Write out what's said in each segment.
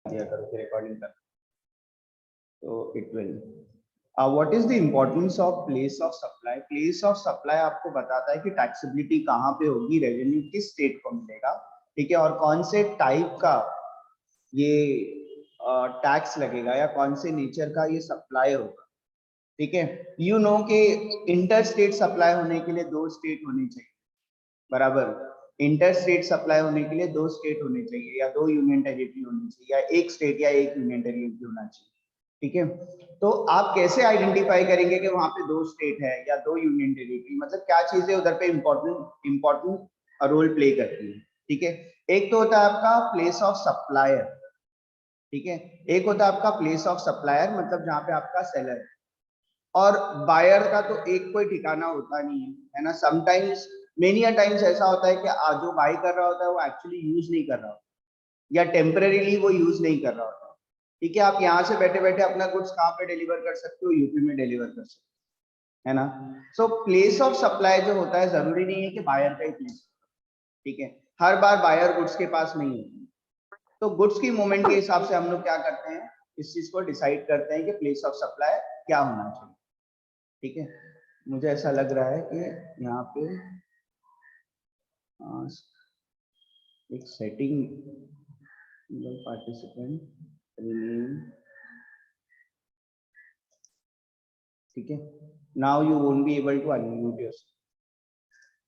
दिया करो कि रिकॉर्डिंग कर, तो it will. What is the importance of place of supply? Place of supply आपको बताता है कि टैक्सेबिलिटी कहाँ पे होगी, रेवेन्यू किस स्टेट को मिलेगा, ठीक है, और कौन से टाइप का ये टैक्स लगेगा या कौन से नेचर का ये सप्लाई होगा, ठीक है। यू नो कि इंटर स्टेट सप्लाई होने के लिए 2 स्टेट होनी चाहिए, बराबर। इंटर स्टेट सप्लाई होने के लिए 2 स्टेट होने चाहिए, या 2 यूनियन टेरिटरी होनी चाहिए, या 1 स्टेट या 1 यूनियन टेरिटरी होना चाहिए, ठीक है। तो आप कैसे आइडेंटिफाई करेंगे कि वहां पे 2 स्टेट है या 2 यूनियन टेरिटरी, मतलब क्या चीजें उधर पे इंपॉर्टेंट रोल प्ले करती है, ठीक है। एक तो होता है आपका प्लेस ऑफ सप्लायर, ठीक है। एक होता है आपका प्लेस ऑफ सप्लायर, मतलब जहाँ पे आपका सेलर है, और बायर का तो एक कोई ठिकाना होता नहीं है ना। समटाइम्स मेनी अ टाइम्स ऐसा होता है कि जो बाय कर रहा होता है वो एक्चुअली यूज नहीं कर रहा होता, या टेम्परेरीली वो यूज नहीं कर रहा होता, ठीक है। आप यहाँ से बैठे बैठे अपना गुड्स कहाँ पे डिलीवर कर सकते हो, यूपी में डिलीवर कर सकते हो, है ना। सो प्लेस ऑफ सप्लाई जो होता है जरूरी नहीं है कि बायर का ही प्लेस, ठीक है। हर बार बायर गुड्स के पास नहीं होती, तो गुड्स की मूवमेंट के हिसाब से हम लोग क्या करते हैं, इस चीज को डिसाइड करते हैं कि प्लेस ऑफ सप्लाई क्या होना चाहिए, ठीक है। मुझे ऐसा लग रहा है कि यहाँ पे एक सेटिंग पार्टिसिपेंट रिनेम, ठीक है। Now you won't be able to unmute yourself,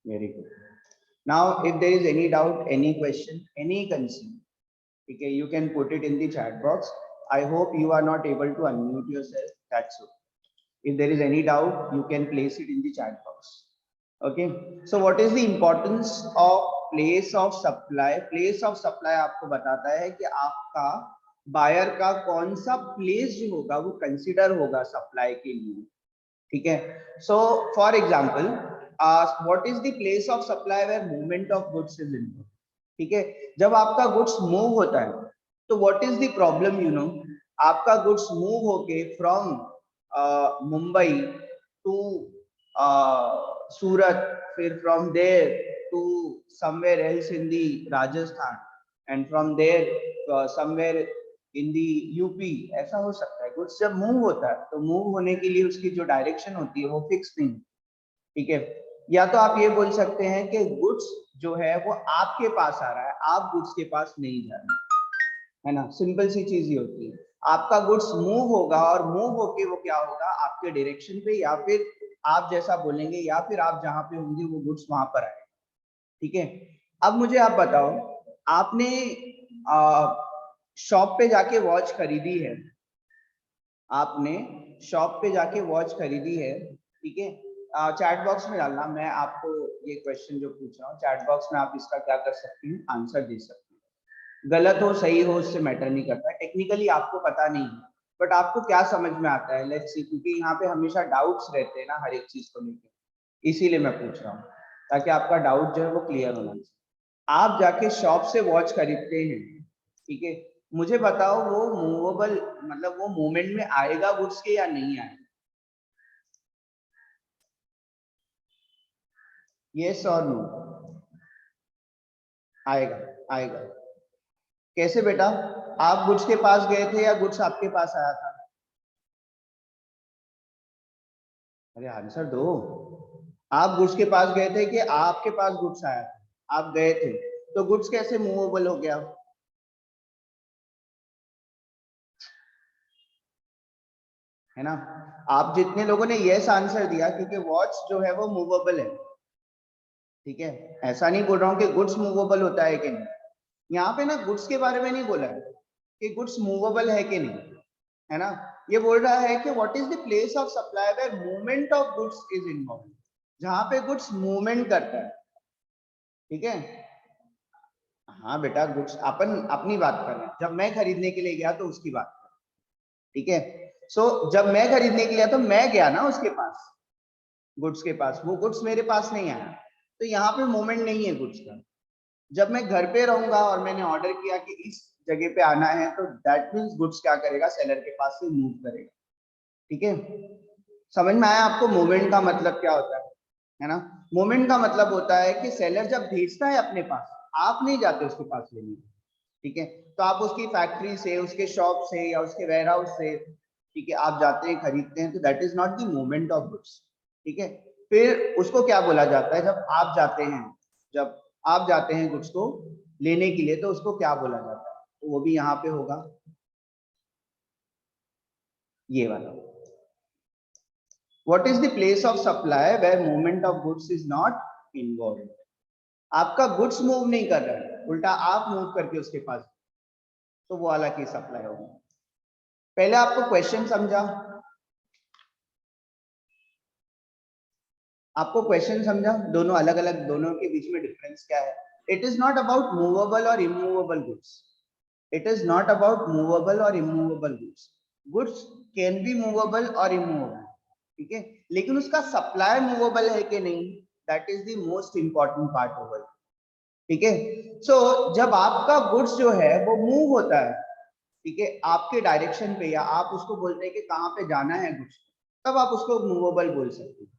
very good. Now if there is any doubt, any question, any concern, ठीक है, you can put it in the chat box. I hope you are not able to unmute yourself, that's all. If there is any doubt, you can place it in the chat box. Okay, so what is the importance of place of supply? Place of supply आपको बताता है कि आपका buyer का कौन सा place जो होगा वो कंसिडर होगा सप्लाई के लिए, ठीक है। So for example, what is the place of supply where movement of goods is involve, ठीक है। जब आपका गुड्स मूव होता है तो what is the problem, you know, आपका गुड्स मूव होके फ्रॉम मुंबई टू सूरत, फिर from there to somewhere else in the Rajasthan, and from there somewhere in the UP, ऐसा हो सकता है। गुड्स जब मूव होता है तो मूव होने के लिए उसकी जो डायरेक्शन होती है वो फिक्स नहीं, ठीक है। या तो आप ये बोल सकते हैं कि गुड्स जो है वो आपके पास आ रहा है, आप गुड्स के पास नहीं जा रहे, है ना। सिंपल सी चीज ही होती है, आपका गुड्स मूव होगा और मूव होके वो क्या होगा आपके डायरेक्शन पे, या फिर आप जैसा बोलेंगे, या फिर आप जहां पे होंगे वो गुड्स वहां पर आए, ठीक है। अब मुझे आप बताओ, आपने शॉप पे जाके वॉच खरीदी है, आपने शॉप पे जाके वॉच खरीदी है, ठीक है। चैट बॉक्स में डालना, मैं आपको ये क्वेश्चन जो पूछ रहा हूँ चैट बॉक्स में आप इसका क्या कर सकते हैं, आंसर दे सकते हैं। गलत हो सही हो उससे मैटर नहीं करता, टेक्निकली आपको पता नहीं है, बट आपको क्या समझ में आता है, लेट्स सी, क्योंकि यहाँ पे हमेशा डाउट्स रहते हैं ना हर एक चीज को लेकर, इसीलिए मैं पूछ रहा हूँ, ताकि आपका डाउट जो है वो क्लियर होना चाहिए। आप जाके शॉप से वॉच खरीदते हैं, ठीक है, मुझे बताओ वो मूवेबल, मतलब वो मूवमेंट में आएगा गुड्स के या नहीं आएगा, यस और नो? आएगा, आएगा। कैसे बेटा, आप गुड्स के पास गए थे या गुड्स आपके पास आया था? अरे आंसर दो, आप गुड्स के पास गए थे कि आपके पास गुड्स आया था? आप गए थे, तो गुड्स कैसे मूवेबल हो गया? है ना। आप जितने लोगों ने यस आंसर दिया, क्योंकि वॉच जो है वो मूवेबल है, ठीक है। ऐसा नहीं बोल रहा हूँ कि गुड्स मूवेबल होता है कि नहीं, यहाँ पे ना गुड्स के बारे में नहीं बोला है कि गुड्स मूवेबल है कि नहीं, है ना। ये बोल रहा है कि what is the place of supply where movement of goods is involve, जहां पे गुड्स मूवमेंट करता है, ठीक है। हाँ बेटा, गुड्स अपन अपनी बात कर रहे हैं, जब मैं खरीदने के लिए गया तो उसकी बात कर, ठीक है। सो जब मैं खरीदने के लिए गया तो मैं गया ना उसके पास, गुड्स के पास, वो गुड्स मेरे पास नहीं आया, तो यहाँ पे मूवमेंट नहीं है गुड्स का। जब मैं घर पे रहूंगा और मैंने ऑर्डर किया कि इस जगह पे आना है, तो दैट मीन्स गुड्स क्या करेगा, सेलर के पास से मूव करेगा, ठीक है। समझ में आया आपको मूवमेंट का मतलब क्या होता है ना। मूवमेंट का मतलब होता है कि सेलर जब भेजता है अपने पास, आप नहीं जाते उसके पास लेने, ठीक है। तो आप उसकी फैक्ट्री से, उसके शॉप से या उसके वेयर हाउस से, ठीक है, आप जाते हैं खरीदते हैं, तो that is not the movement of goods, ठीक है। फिर उसको क्या बोला जाता है, जब आप जाते हैं गुड्स को लेने के लिए, तो उसको क्या बोला जाता है, तो वो भी यहाँ पे होगा, ये वाला। What is the place of supply where movement of goods is not involve. आपका गुड्स मूव नहीं कर रहा है, उल्टा आप मूव करके उसके पास, तो वो वाला की सप्लाई होगा। पहले आपको क्वेश्चन समझा, दोनों अलग अलग, दोनों के बीच में डिफरेंस क्या है। It is not about movable और immovable goods, it is not about movable और immovable goods. Goods can be movable और इमूवेबल, ठीक है, लेकिन उसका सप्लाई मूवेबल है कि नहीं, that is the most important part over, ठीक है। सो जब आपका गुड्स जो है वो मूव होता है, ठीक है, आपके डायरेक्शन पे, या आप उसको बोलते हैं कि कहाँ पे जाना है गुड्स, तब आप उसको मूवेबल बोल सकते हैं,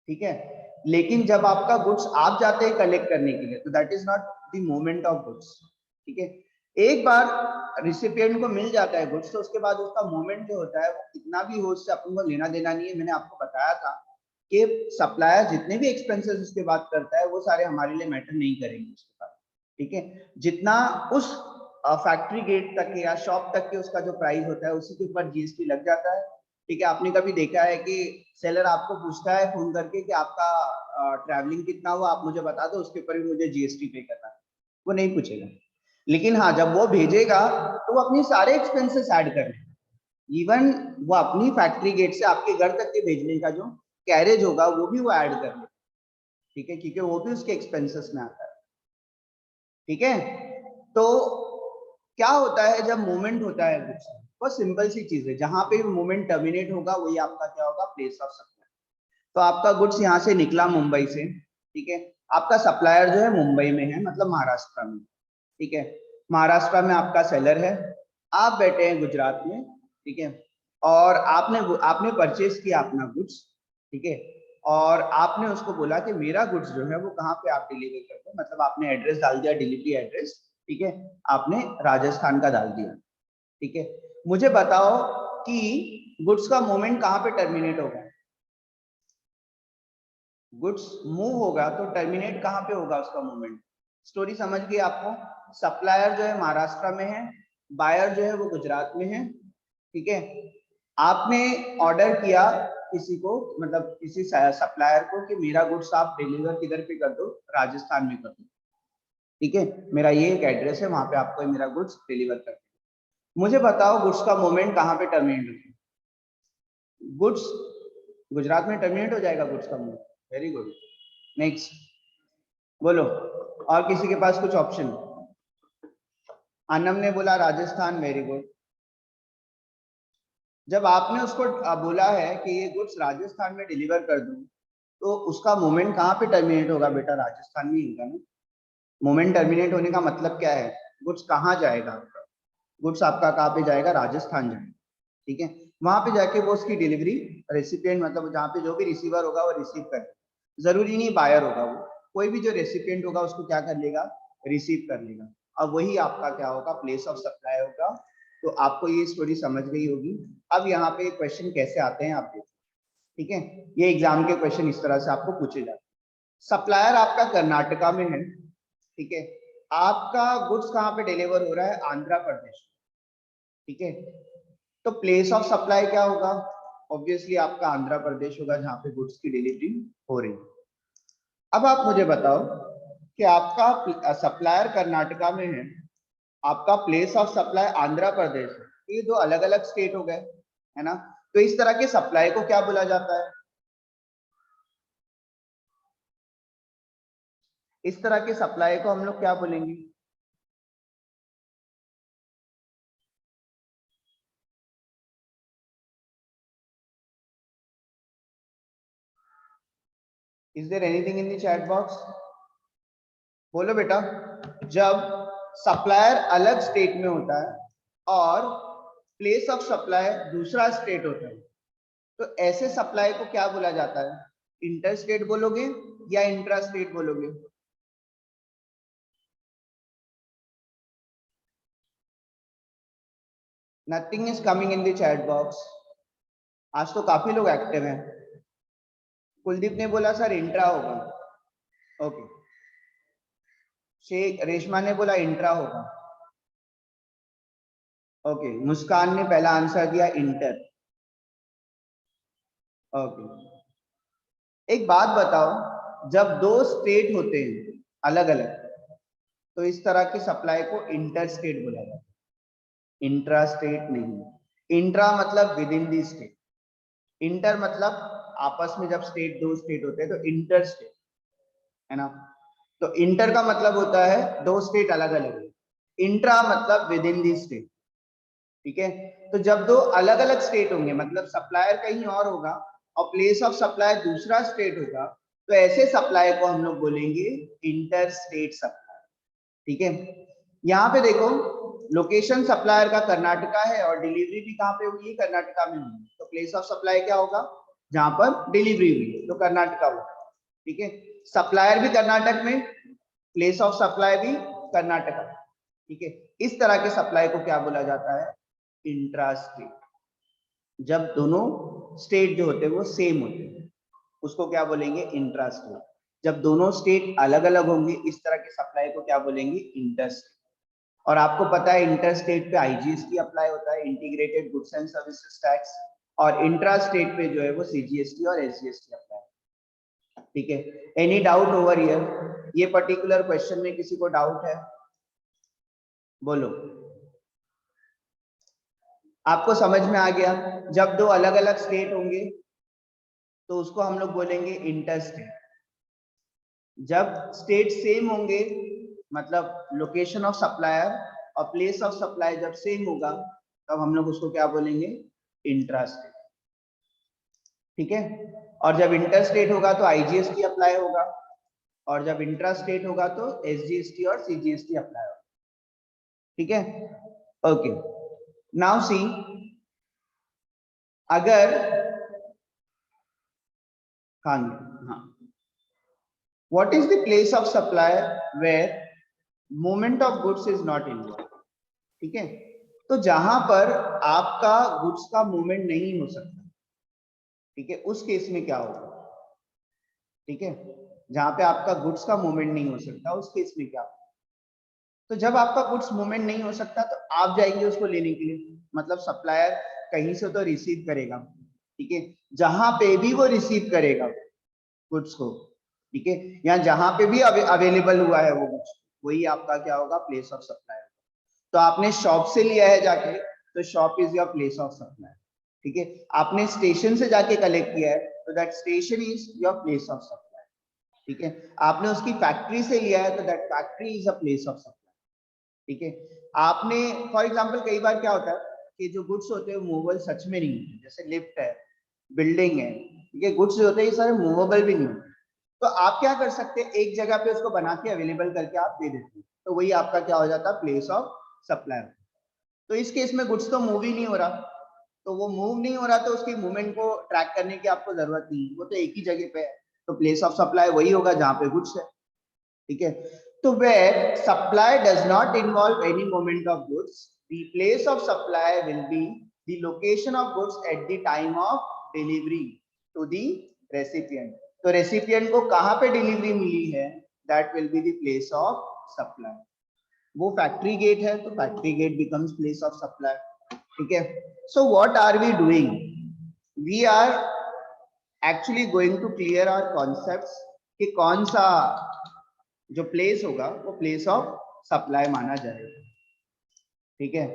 ठीक है। लेकिन जब आपका गुड्स आप जाते हैं कलेक्ट करने के लिए, तो that is not the movement of goods, ठीक है। एक बार रिसिपिएंट को मिल जाता है गुड्स, तो उसके बाद उसका मूवमेंट जो होता है वो कितना भी हो, उससे अपन को लेना देना नहीं है। मैंने आपको बताया था कि सप्लायर जितने भी एक्सपेंसेस उसके बाद करता है, वो सारे हमारे लिए मैटर नहीं करेंगे उसके बाद, ठीक है। जितना उस फैक्ट्री गेट तक या शॉप तक के उसका जो प्राइस होता है, उसी के ऊपर जीएसटी लग जाता है, ठीक है। आपने कभी देखा है कि सेलर आपको पूछता है फोन करके कि आपका ट्रैवलिंग कितना हुआ, आप मुझे बता दो, उसके ऊपर भी मुझे जीएसटी पे करना है? वो नहीं पूछेगा। लेकिन हाँ, जब वो भेजेगा तो वो अपनी सारे एक्सपेंसेस ऐड कर लेगा। इवन वो अपनी फैक्ट्री गेट से आपके घर तक के भेजने का जो कैरेज होगा, वो भी वो ऐड कर लेगा, ठीक है, क्योंकि वो भी उसके एक्सपेंसेस में आता है, ठीक है। तो क्या होता है जब मूवमेंट होता है कुछ, वो सिंपल सी चीज है, जहां पे भी मूवमेंट टर्मिनेट होगा वही आपका क्या होगा, प्लेस ऑफ सप्लाई। तो आपका गुड्स यहाँ से निकला मुंबई से, ठीक है, आपका सप्लायर जो है मुंबई में है, मतलब महाराष्ट्र में, ठीक है। महाराष्ट्र में आपका सेलर है, आप बैठे हैं गुजरात में, ठीक है, और आपने परचेज किया अपना गुड्स, ठीक है, और आपने उसको बोला कि मेरा गुड्स जो है वो कहाँ पे आप डिलीवर करते हैं, मतलब आपने एड्रेस डाल दिया, डिलीवरी एड्रेस, ठीक है, आपने राजस्थान का डाल दिया, ठीक है। मुझे बताओ कि गुड्स का मूवमेंट कहाँ पे टर्मिनेट होगा, गुड्स मूव होगा तो टर्मिनेट कहाँ पे होगा उसका मूवमेंट। स्टोरी समझ गई आपको। सप्लायर जो है महाराष्ट्र में है, बायर जो है वो गुजरात में है, ठीक है। आपने ऑर्डर किया किसी को, मतलब किसी सप्लायर को, कि मेरा गुड्स आप डिलीवर किधर पे कर दो, राजस्थान में कर दो, ठीक है, मेरा ये एक एड्रेस है, वहां पे आपको मेरा गुड्स डिलीवर कर दो। मुझे बताओ गुड्स का मूवमेंट कहाँ पे टर्मिनेट होगा, गुड्स गुजरात में टर्मिनेट हो जाएगा गुड्स का मूवमेंट। वेरी गुड, नेक्स्ट बोलो। और किसी के पास कुछ ऑप्शन? अनम ने बोला राजस्थान, वेरी गुड। जब आपने उसको बोला है कि ये गुड्स राजस्थान में डिलीवर कर दूं, तो उसका मूवमेंट कहाँ पे टर्मिनेट होगा बेटा, राजस्थान में ही होगा ना। मूवमेंट टर्मिनेट होने का मतलब क्या है, गुड्स कहाँ जाएगा आपका, गुड्स आपका कहाँ पे जाएगा, राजस्थान जाएगा, ठीक है। वहां पे जाके वो उसकी डिलीवरी रेसिपिएंट, मतलब जहाँ पे जो भी रिसीवर होगा वो रिसीव कर, जरूरी नहीं बायर होगा, वो कोई भी जो रेसिपिएंट होगा उसको क्या कर लेगा, रिसीव कर लेगा। अब वही आपका क्या होगा, प्लेस ऑफ सप्लाई होगा। तो आपको ये स्टोरी समझ गई होगी। अब यहाँ पे क्वेश्चन कैसे आते हैं आप देखो, ठीक है। ये एग्जाम के क्वेश्चन इस तरह से आपको पूछे जाते हैं। सप्लायर आपका कर्नाटका में है, ठीक है, आपका गुड्स कहाँ पे डिलीवर हो रहा है, आंध्र प्रदेश, ठीक है। तो प्लेस ऑफ सप्लाई क्या होगा, ऑब्वियसली आपका आंध्र प्रदेश होगा, जहाँ पे गुड्स की डिलीवरी हो रही है। अब आप मुझे बताओ कि आपका सप्लायर कर्नाटका में है, आपका place of supply Andhra Pradesh है, तो ये दो अलग अलग स्टेट हो गए, है ना। तो इस तरह के सप्लाई को क्या बोला जाता है, इस तरह के सप्लाई को हम लोग क्या बोलेंगे, is there anything in the chat box, बोलो बेटा। जब सप्लायर अलग स्टेट में होता है और प्लेस ऑफ सप्लाई दूसरा स्टेट होता है, तो ऐसे सप्लाई को क्या बोला जाता है, इंटर स्टेट बोलोगे या इंट्रा स्टेट बोलोगे? Nothing is coming in the chat box. आज तो काफी लोग एक्टिव हैं। कुलदीप ने बोला सर इंट्रा होगा। ओके। शेख रेशमा ने बोला इंट्रा होगा। ओके। मुस्कान ने पहला आंसर दिया इंटर। ओके। एक बात बताओ, जब दो स्टेट होते हैं अलग अलग, तो इस तरह की सप्लाई को इंटर स्टेट बोला जाता है, इंट्रा स्टेट नहीं। इंट्रा मतलब with in the state, inter मतलब आपस में जब स्टेट दो स्टेट होते हैं तो इंटर स्टेट है ना। तो इंटर का मतलब होता है दो स्टेट अलग अलग है, इंट्रा मतलब विद इन दी स्टेट। ठीक है। तो जब दो अलग अलग स्टेट होंगे मतलब सप्लायर कहीं और होगा और प्लेस ऑफ सप्लाई दूसरा स्टेट होगा, तो ऐसे सप्लाई को हम लोग बोलेंगे इंटर स्टेट सप्लाई। ठीक है। यहाँ पे देखो, लोकेशन सप्लायर का कर्नाटका है और डिलीवरी भी कहाँ पे होगी, कर्नाटका में होगी। तो प्लेस ऑफ सप्लाई क्या होगा, जहां पर डिलीवरी हुई तो कर्नाटका होगा। ठीक है। सप्लायर भी कर्नाटक में, प्लेस ऑफ सप्लाई भी कर्नाटका। ठीक है। इस तरह के सप्लाई को क्या बोला जाता है, इंट्रा स्टेट। जब दोनों स्टेट जो होते हैं वो सेम होते हैं उसको क्या बोलेंगे, इंट्रा स्टेट। जब दोनों स्टेट अलग अलग होंगे इस तरह के सप्लाई को क्या बोलेंगे, इंटर स्टेट। और आपको पता है इंटर स्टेट पे आईजीएसटी अप्लाई होता है, integrated goods and services tax, और इंट्रा स्टेट पे जो है वो सीजीएसटी और एसजीएसटी अप्लाई। ठीक है। एनी डाउट ओवर हियर, ये पर्टिकुलर क्वेश्चन में किसी को डाउट है, बोलो। आपको समझ में आ गया, जब दो अलग अलग स्टेट होंगे तो उसको हम लोग बोलेंगे इंटर स्टेट। जब स्टेट सेम होंगे मतलब लोकेशन ऑफ सप्लायर और प्लेस ऑफ सप्लाई जब सेम होगा तब हम लोग उसको क्या बोलेंगे, इंट्रा स्टेट। ठीक है। और जब इंटर स्टेट होगा तो आईजीएसटी अप्लाई होगा, और जब इंट्रा स्टेट होगा तो एसजीएसटी और सीजीएसटी अप्लाई होगा। ठीक है। ओके। नाउ सी, अगर हाँ हाँ, what is the place of supply where movement of goods is not involve. ठीक है। तो जहां पर आपका गुड्स का मूवमेंट नहीं हो सकता, ठीक है, उस केस में क्या होगा। ठीक है। जहां पे आपका गुड्स का मूवमेंट नहीं हो सकता उस केस में क्या होगा। तो जब आपका गुड्स मूवमेंट नहीं हो सकता तो आप जाएंगे उसको लेने के लिए, मतलब सप्लायर कहीं से तो रिसीव करेगा। ठीक है। जहां पे भी वो रिसीव करेगा गुड्स को, ठीक है, या जहां पे भी अवेलेबल हुआ है वो गुड्स, वही आपका क्या होगा, प्लेस ऑफ सप्लाई। तो आपने शॉप से लिया है जाके तो shop is your place of supply. ठीक है। आपने स्टेशन से जाके कलेक्ट किया है तो that station is your place of supply. ठीक है। आपने उसकी फैक्ट्री से लिया है तो that factory is a place of supply. ठीक है। आपने फॉर एग्जांपल कई बार क्या होता है कि जो गुड्स होते हैं मूवेबल सच में नहीं होते, जैसे लिफ्ट है, बिल्डिंग है, ठीक है, गुड्स जो होते हैं ये सारे मूवेबल भी नहीं होते। तो आप क्या कर सकते हैं, एक जगह पे उसको बना के अवेलेबल करके आप दे देते हैं, तो वही आपका क्या हो जाता है, प्लेस ऑफ सप्लाई। तो इस केस में गुड्स तो मूव ही नहीं हो रहा, तो वो मूव नहीं हो रहा तो उसकी मूवमेंट को ट्रैक करने की आपको जरूरत नहीं, वो तो एक ही जगह पे है। तो प्लेस ऑफ सप्लाई वही होगा जहां पे गुड्स है। ठीक है। तो where supply does not involve any movement of goods, the place of supply will be the location of goods at the time of delivery to the recipient. तो recipient को कहाँ पे डिलीवरी मिली है, that will be the place of supply. वो factory gate है तो factory gate becomes place of supply. ठीक है। So what are we doing? We are actually going to clear our concepts कि कौन सा जो प्लेस होगा वो प्लेस ऑफ सप्लाई माना जाएगा। ठीक है।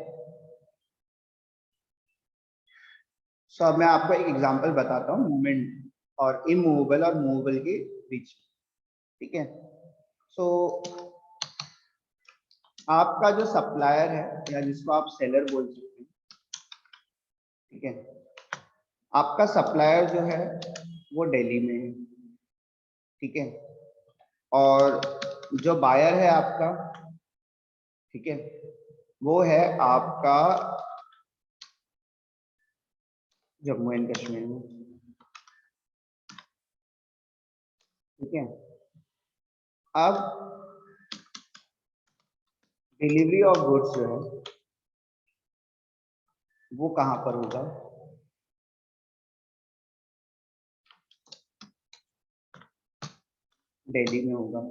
सो अब मैं आपको एक एग्जांपल बताता हूँ मूवमेंट और इमूवेबल और मूवेबल के बीच। ठीक है। सो आपका जो सप्लायर है या जिसको आप सेलर बोल सकते हैं, ठीक है, आपका सप्लायर जो है वो दिल्ली में है। ठीक है। और जो बायर है आपका, ठीक है, वो है आपका जम्मू एंड कश्मीर में। ठीक है। अब डिलीवरी ऑफ गुड्स जो है वो कहां पर होगा? दिल्ली में होगा।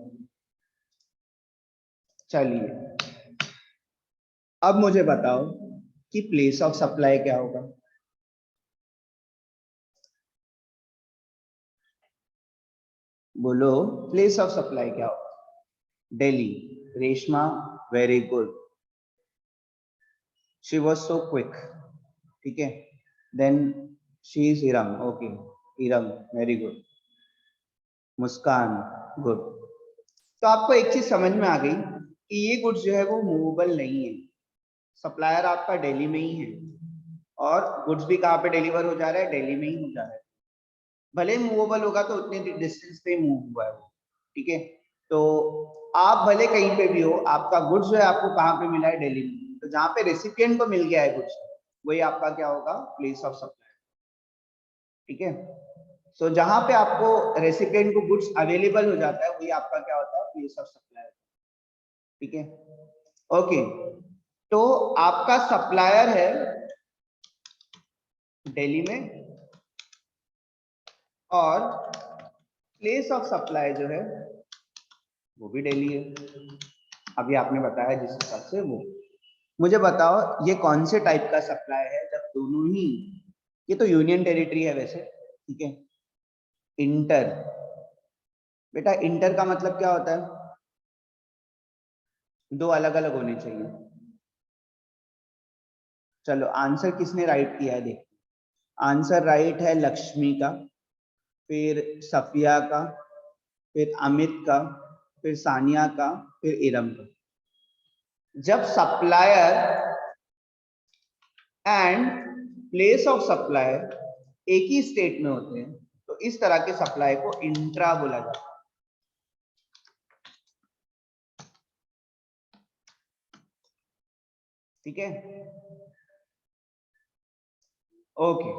चलिए अब मुझे बताओ कि प्लेस ऑफ सप्लाई क्या होगा। बोलो, प्लेस ऑफ सप्लाई क्या होगा? Delhi. Reshma, very good, she was so quick. ठीक है, then she is Iram. Okay, Iram, very good. Muskan, good. तो आपको एक चीज समझ में आ गई कि ये गुड्स जो है वो मूवेबल नहीं है। सप्लायर आपका दिल्ली में ही है और गुड्स भी कहाँ पे डिलीवर हो जा रहा है? दिल्ली में ही हो जा रहा है। भले मूवेबल होगा तो उतने डिस्टेंस पे मूव हुआ है वो। ठीक है, तो आप भले कहीं पे भी हो, आपका गुड्स जो है आपको कहाँ पे मिला है? दिल्ली में। तो जहाँ पे रेसिपिएंट को मिल गया है गुड्स, वही आपका क्या होगा? Place of supply. ठीक है, सो जहां पे आपको रेसिपिएंट को गुड्स अवेलेबल हो जाता है वही आपका क्या होता है? Place of supply. ठीक है, ओके। तो आपका सप्लायर है दिल्ली में और प्लेस ऑफ सप्लाई जो है वो भी दिल्ली है। अभी आपने बताया जिस हिसाब से वो। मुझे बताओ ये कौन से टाइप का सप्लाई है जब दोनों ही, ये तो यूनियन टेरिटरी है वैसे, ठीक है। इंटर, बेटा इंटर का मतलब क्या होता है? दो अलग अलग होने चाहिए। चलो आंसर किसने राइट किया है देख। आंसर राइट है लक्ष्मी का, फिर सफिया का, फिर अमित का, फिर सानिया का, फिर इरम का। जब supplier and place of supply एक ही स्टेट में होते हैं तो इस तरह के सप्लाई को इंट्रा बोला जाता है। ठीक है, okay.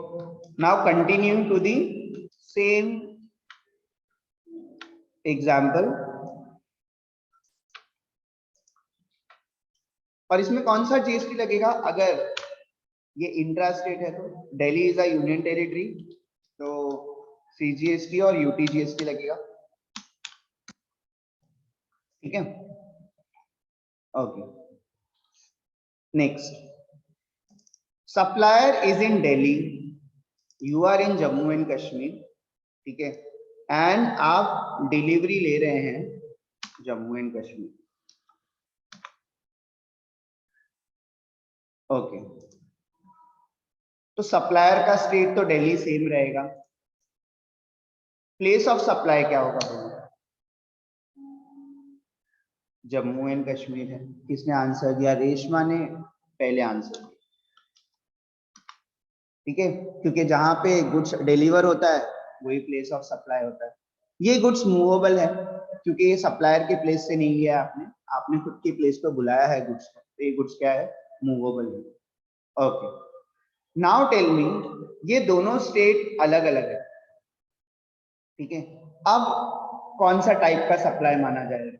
Now continue to the same example. और इसमें कौन सा जीएसटी लगेगा? अगर ये इंट्रा स्टेट है तो Delhi is a union territory, तो सीजीएसटी और यूटीजीएसटी लगेगा। ठीक है, okay. Next, supplier is in Delhi, you are in Jammu and Kashmir. ठीक है, एंड आप डिलीवरी ले रहे हैं जम्मू एंड कश्मीर। ओके, तो सप्लायर का स्टेट तो दिल्ली सेम रहेगा। प्लेस ऑफ सप्लाई क्या होगा बोलो? जम्मू एंड कश्मीर है। किसने आंसर दिया? रेशमा ने पहले आंसर दिया। ठीक है, क्योंकि जहां पे गुड्स डिलीवर होता है वही प्लेस ऑफ सप्लाई होता है। ये गुड्स मूवेबल है क्योंकि ये सप्लायर के प्लेस से नहीं लिया आपने, आपने खुद की प्लेस पे बुलाया है गुड्स को, तो ये गुड्स क्या है? मूवेबल है। ओके, नाउ टेल मी, ये दोनों स्टेट अलग अलग है। ठीक है, अब कौन सा टाइप का सप्लाई माना जाएगा?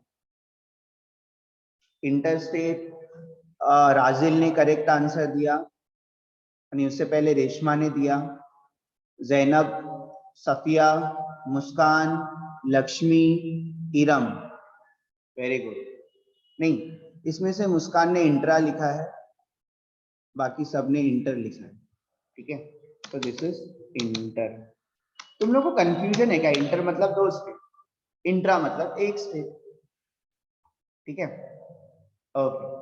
Inter state. राजिल ने करेक्ट आंसर दिया, उससे पहले रेशमा ने दिया, जैनब, सफिया, मुस्कान, लक्ष्मी, इरम, वेरी गुड। नहीं, इसमें से मुस्कान ने इंट्रा लिखा है, बाकी सब ने इंटर लिखा है। ठीक है, तो दिस इज इंटर। तुम लोग को कंफ्यूजन है क्या? इंटर मतलब दो स्टेट, इंट्रा मतलब एक स्टेट। ठीक है, ओके।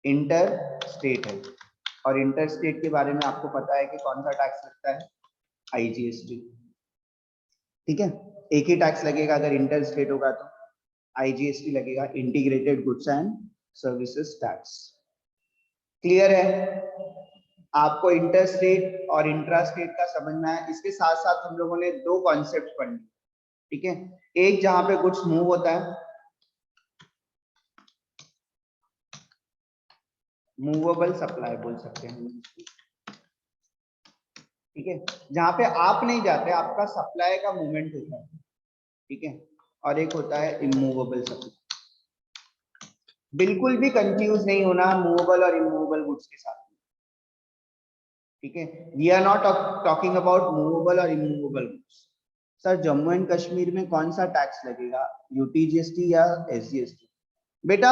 इंटर स्टेट है और इंटर स्टेट के बारे में आपको पता है कि कौन सा टैक्स लगता है? आईजीएसटी। ठीक है, एक ही टैक्स लगेगा अगर इंटर स्टेट होगा तो आईजीएसटी लगेगा, integrated goods and services tax. Clear है? आपको इंटर स्टेट और इंट्रा स्टेट का समझ में आया। इसके साथ साथ हम लोगों ने दो कॉन्सेप्ट पढ़े। ठीक है, एक जहां पे गुड्स मूव होता है, मूवेबल सप्लाई बोल सकते हैं। ठीक है, जहां पे आप नहीं जाते, आपका सप्लाई का मूवमेंट होता है। ठीक है, और एक होता है इमूवेबल सप्लाई। बिल्कुल भी कंफ्यूज नहीं होना मूवेबल और इमूवेबल गुड्स के साथ। ठीक है, we are not talking about movable और immovable goods. Sir Jammu and Kashmir में कौन सा टैक्स लगेगा, यूटीजीएसटी या एसजीएसटी? बेटा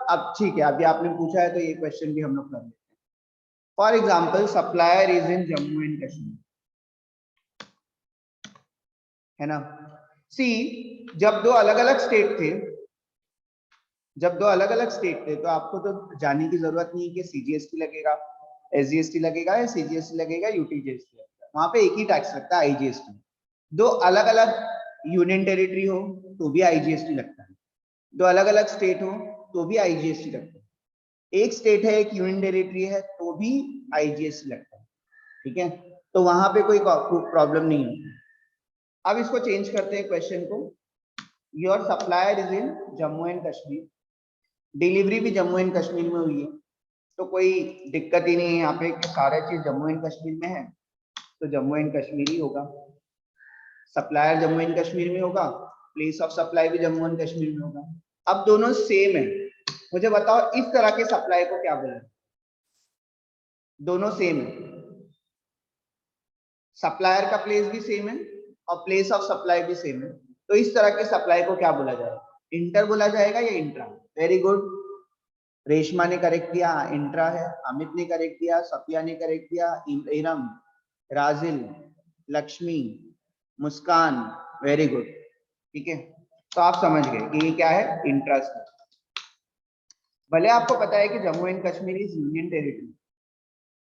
अब ठीक है, अभी आपने पूछा है तो ये क्वेश्चन भी हम लोग कर लेते हैं। For example supplier is in Jammu and Kashmir, है ना। सी जब दो अलग अलग स्टेट थे, तो आपको तो जानने की जरूरत नहीं है कि सीजीएसटी लगेगा, एसजीएसटी लगेगा या सीजीएसटी लगेगा, यूटीजीएसटी लगेगा। वहां पे एक ही टैक्स लगता है, आईजीएसटी। दो अलग अलग यूनियन टेरिटरी हो तो भी आईजीएसटी लगता है, दो अलग अलग स्टेट हो तो भी आईजीएसटी लगता है, एक स्टेट है एक यूनियन टेरिटरी है तो भी आईजीएसटी लगता है। ठीक है, तो वहां पे कोई प्रॉब्लम नहीं होती। अब इसको चेंज करते हैं क्वेश्चन को। Your supplier is in Jammu and Kashmir, delivery भी जम्मू एंड कश्मीर में हुई है, तो कोई दिक्कत ही नहीं है यहाँ पे कि सारा चीज जम्मू एंड कश्मीर में है, तो जम्मू एंड कश्मीर ही होगा। सप्लायर जम्मू एंड कश्मीर में होगा, प्लेस ऑफ सप्लाई भी जम्मू एंड कश्मीर में होगा। अब दोनों सेम है, मुझे बताओ इस तरह के सप्लाई को क्या बोला? दोनों सेम है, सप्लायर का प्लेस भी सेम है और प्लेस ऑफ सप्लाई भी सेम है, तो इस तरह के सप्लाई को क्या बोला जाएगा? इंटर बोला जाएगा या इंट्रा? वेरी गुड, रेशमा ने करेक्ट किया, इंट्रा है। अमित ने करेक्ट किया, सफिया ने करेक्ट किया, इरम, राजिल, लक्ष्मी, मुस्कान, वेरी गुड। ठीक है, तो आप समझ गए कि ये क्या है, इंट्रास्टेट। भले आपको पता है कि Jammu and Kashmir is union territory,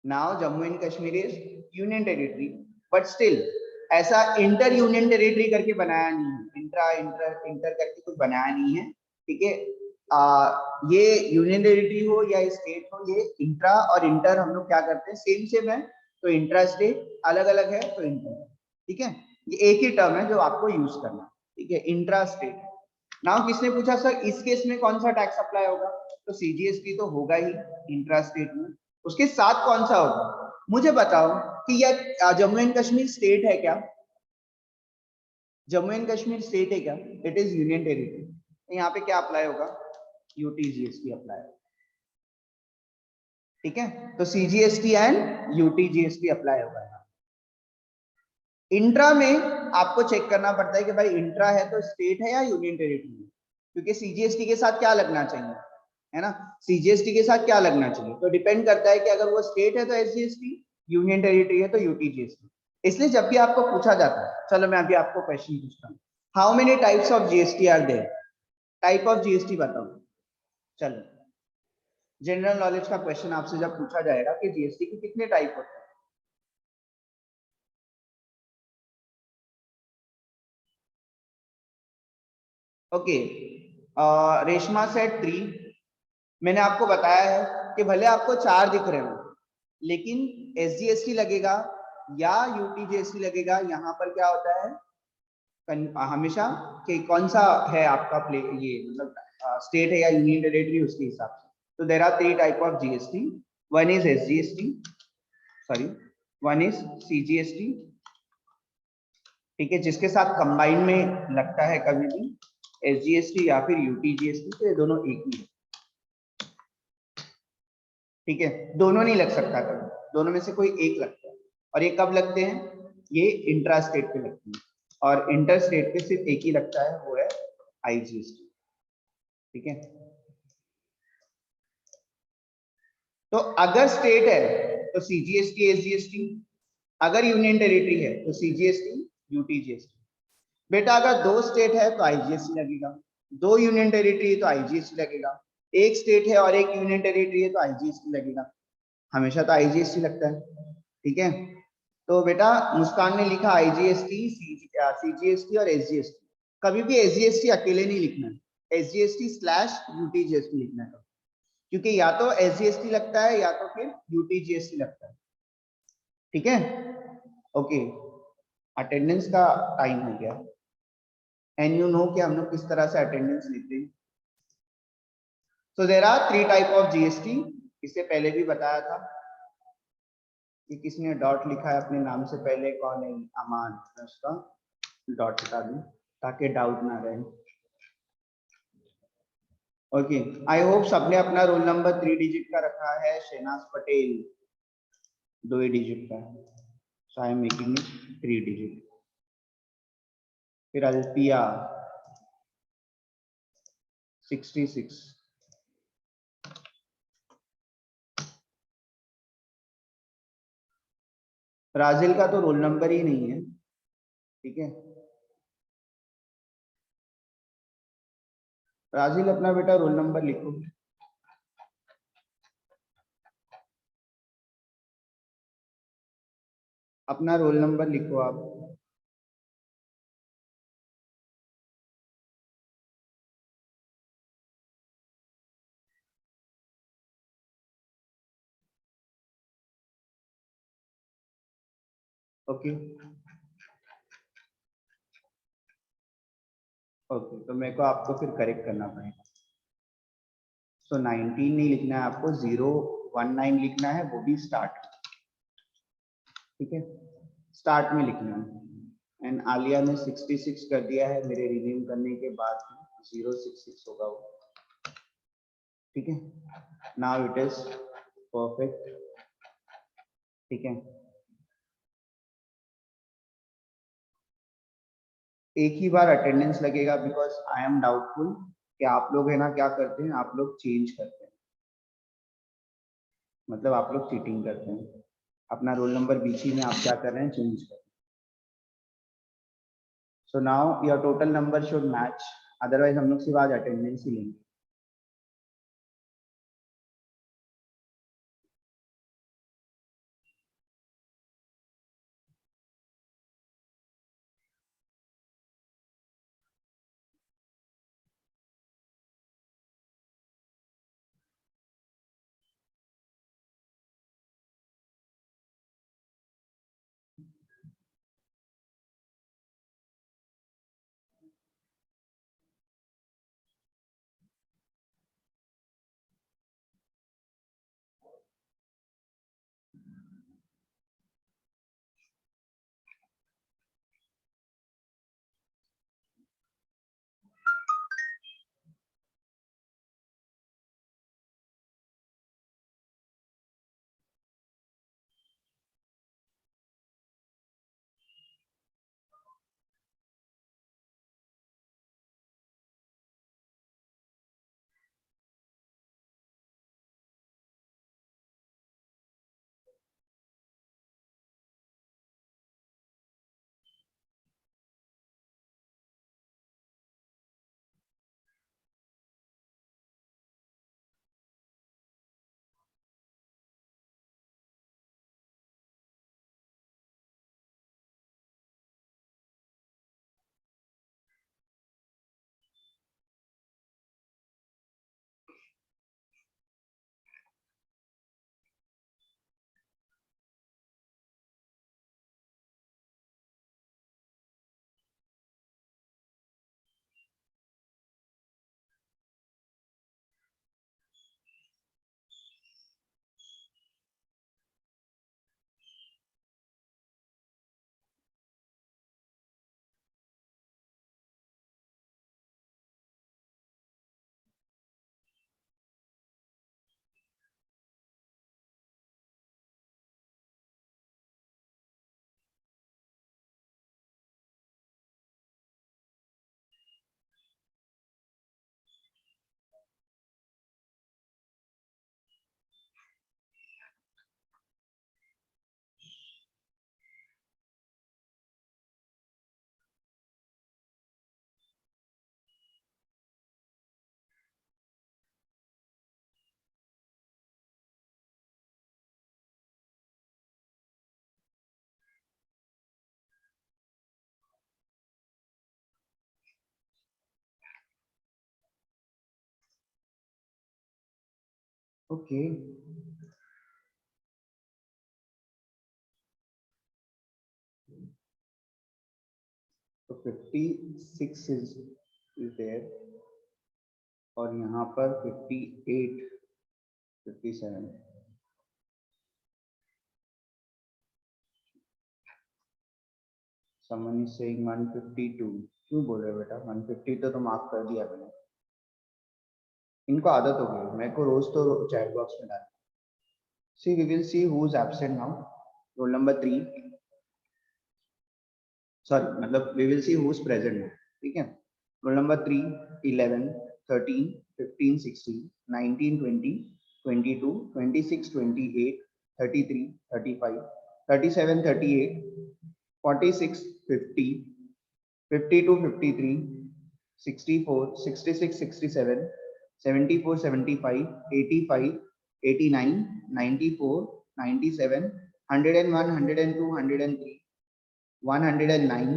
now Jammu and Kashmir is union territory, but still ऐसा इंटर यूनियन टेरिटरी करके बनाया नहीं है, इंट्रा इंटर इंटर करके कुछ बनाया नहीं है। ठीक है, ये यूनियन टेरिटरी हो या स्टेट हो, ये इंट्रा और इंटर हम लोग क्या करते हैं, सेम सेम है, तो इंट्रा स्टेट, अलग अलग है तो इंटर। ठीक है, ये एक ही टर्म है जो आपको यूज करना है। ठीक है, इंट्रा स्टेट। नाउ किसने पूछा सर इस केस में कौन सा टैक्स अप्लाई होगा, तो सीजीएसटी तो होगा ही इंट्रा स्टेट में, उसके साथ कौन सा होगा? मुझे बताओ कि यह जम्मू एंड कश्मीर स्टेट है क्या? जम्मू एंड कश्मीर स्टेट है क्या? It is union territory. यहाँ पे क्या अप्लाई होगा? यूटीजीएसटी अप्लाई होगा। ठीक है, तो सीजीएसटी एंड यूटीजीएसटी अप्लाई होगा। इंट्रा में आपको चेक करना पड़ता है कि भाई इंट्रा है तो स्टेट है या यूनियन टेरिटरी है, क्योंकि सीजीएसटी के साथ क्या लगना चाहिए, है ना, सीजीएसटी के साथ क्या लगना चाहिए, तो डिपेंड करता है कि अगर वो स्टेट है तो एसजीएसटी, यूनियन टेरिटरी है तो यूटीजीएसटी। इसलिए जब भी आपको पूछा जाता है, चलो मैं अभी आपको क्वेश्चन पूछता हूँ, how many types of GST are there? Type of GST बताओ। चलो जनरल नॉलेज का क्वेश्चन आपसे जब पूछा जाएगा कि जीएसटी के कितने टाइप होते हैं, ओके, रेशमा सेट 3। मैंने आपको बताया है कि भले आपको 4 दिख रहे हो, लेकिन एसजीएसटी लगेगा या यूटीजीएसटी लगेगा, यहाँ पर क्या होता है हमेशा कि कौन सा है आपका प्ले, ये मतलब स्टेट है या यूनियन टेरिटरी, उसके हिसाब से। तो there are 3 type of GST, one is SGST, sorry one is CGST, ठीक है, जिसके साथ कंबाइन में लगता है कभी भी एसजीएसटी या फिर यूटीजीएसटी, तो ये दोनों एक ही है। ठीक है, दोनों नहीं लग सकता कभी, दोनों में से कोई एक लगता है। और ये कब लगते हैं? ये इंट्रा स्टेट पे लगते हैं, और इंटर स्टेट पे सिर्फ एक ही लगता है, वो है आईजीएसटी। ठीक है, तो अगर स्टेट है तो सीजीएसटी एसजीएसटी, अगर यूनियन टेरिटरी है तो सीजीएसटी यूटीजीएसटी। बेटा अगर 2 स्टेट है तो आईजीएसटी लगेगा, 2 यूनियन टेरिटरी है तो आईजीएसटी लगेगा, एक स्टेट है और एक यूनियन टेरिटरी है तो आईजीएसटी लगेगा, हमेशा तो आईजीएसटी लगता है। ठीक है, तो बेटा मुस्कान ने लिखा आईजीएसटी, सीजीएसटी और एसजीएसटी। कभी भी एसजीएसटी अकेले नहीं लिखना है, एसजीएसटी स्लैश यूटीजीएसटी लिखना है, क्योंकि या तो एसजीएसटी लगता है या तो फिर यूटीजीएसटी लगता है। ठीक है, ओके, अटेंडेंस का टाइम हो गया, एंड यू नो कि हम लोग किस तरह से अटेंडेंस लेते हैं। So there are 3 type of GST, इससे पहले भी बताया था कि किसने डॉट लिखा है अपने नाम से पहले, कौन है? अमान, उसका डॉट हटा दूं ताकि डाउट ना रहे। ओके, आई होप सबने अपना रोल नंबर 3 डिजिट का रखा है। शहनाज पटेल, 2 ही डिजिट का है, so I am making it 3 digit. फिर अल्पिया 66, ब्राजील का तो रोल नंबर ही नहीं है, ठीक है। ब्राजील अपना बेटा रोल नंबर लिखो, अपना रोल नंबर लिखो आप। ओके ओके, तो मेरे को आपको फिर करेक्ट करना पड़ेगा। सो 19 नहीं लिखना है आपको, 019 लिखना है, वो भी स्टार्ट, ठीक है, स्टार्ट में लिखना है। एंड आलिया ने 66 कर दिया है मेरे रिनेम करने के बाद, 066 होगा वो, ठीक है। नाउ इट इज परफेक्ट, ठीक है। एक ही बार अटेंडेंस लगेगा, बिकॉज आई एम डाउटफुल कि आप लोग है ना क्या करते हैं, आप लोग चेंज करते हैं, मतलब आप लोग चीटिंग करते हैं, अपना रोल नंबर बीच ही में आप क्या कर रहे हैं, चेंज कर। So now your total number should match, otherwise हम लोग सिर्फ आज अटेंडेंस ही लेंगे। ओके, तो 56 इज देयर, और यहाँ पर 58, 57, someone is saying 152, क्यों बोल रहे हो बेटा 150, तो मार्क कर दिया मैंने, इनको आदत हो गई, मेरे को रोज तो चैट बॉक्स में डाल। So we will see who is absent now. Roll number 3, sorry मतलब we will see who is present, ठीक है। Roll number 3, 11, 13, 15, 16, 19, 20, 22, 26, 28, 33, 35, 37, 38, 46, 50, 52, 53, 64, 66, 67, 74, 75, 85, 89, 94, 97, 101, 102, 103, 109,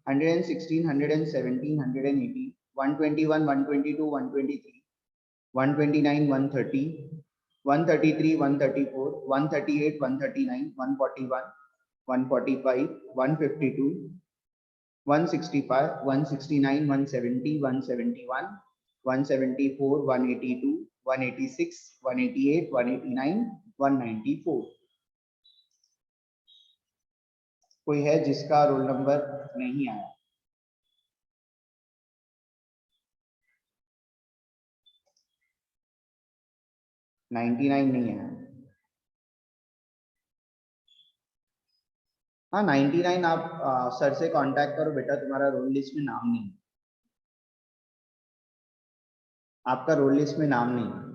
116, 117, 118, 121, 122, 123, 129, 130, 133, 134, 138, 139, 141, 145, 152, 165, 169, 170, 171, 174, 182, 186, 188, 189, 194। कोई है जिसका रोल नंबर नहीं आया? नहीं आया। हाँ 99 आप सर से कांटेक्ट करो बेटा, तुम्हारा रोल लिस्ट में नाम नहीं, आपका रोल लिस्ट में नाम नहीं।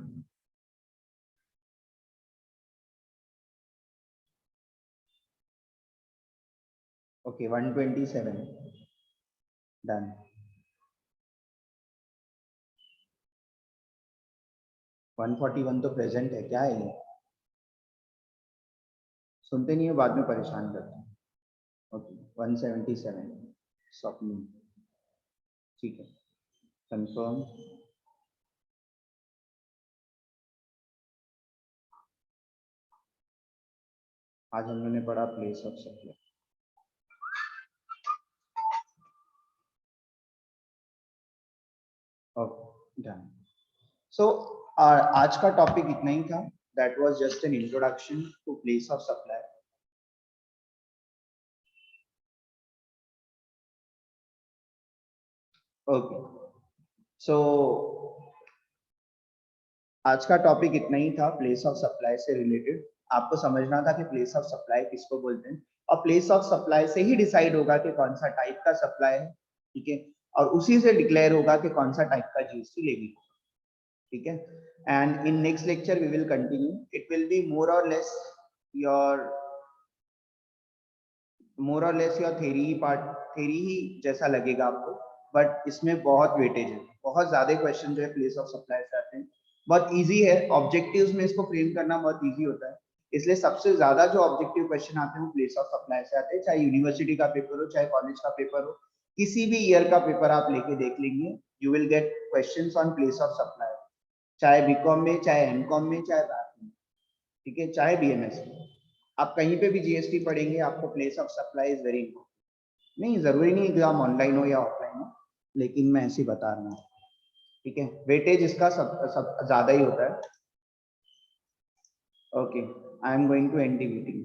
Okay 127 done. वन 141 तो प्रेजेंट है, क्या है ये? सुनते नहीं हो, बाद में परेशान करते हैं। ओके 177 स्वप्न, ठीक है कंफर्म। आज हम लोगों ने पढ़ा place of supply. Okay done. So आज का टॉपिक इतना ही था, that was just an introduction to place of supply. Okay so आज का टॉपिक इतना ही था प्लेस ऑफ सप्लाई से रिलेटेड। आपको समझना था कि प्लेस ऑफ सप्लाई किसको बोलते हैं, और प्लेस ऑफ सप्लाई से ही डिसाइड होगा कि कौन सा टाइप का सप्लाई है, ठीक है, और उसी से डिक्लेयर होगा कि कौन सा टाइप का जीएसटी लेगी, ठीक है। And in next lecture we will continue, it will be more और less your theory part, theory ही जैसा लगेगा आपको, बट इसमें बहुत वेटेज है, बहुत ज्यादा क्वेश्चन जो है प्लेस ऑफ सप्लाई से आते हैं। बहुत इजी है, ऑब्जेक्टिव्स में इसको फ्रेम करना बहुत इजी होता है, इसलिए सबसे ज्यादा जो ऑब्जेक्टिव क्वेश्चन आते हैं वो प्लेस ऑफ सप्लाई से आते हैं, चाहे यूनिवर्सिटी का पेपर हो, चाहे कॉलेज का पेपर हो, किसी भी ईयर का पेपर आप लेके देख लेंगे, you will get questions on place of supply, चाहे बीकॉम में, चाहे एमकॉम में, चाहे बैक में, ठीक है, चाहे बीएमएस में, आप कहीं पे भी जीएसटी पढ़ेंगे आपको place of supply is very important. नहीं जरूरी नहीं एग्जाम ऑनलाइन हो या ऑफलाइन हो, लेकिन मैं ऐसे ही बता रहा हूँ, ठीक है, वेटेज इसका सब ज्यादा ही होता है। Okay I am going to end the meeting.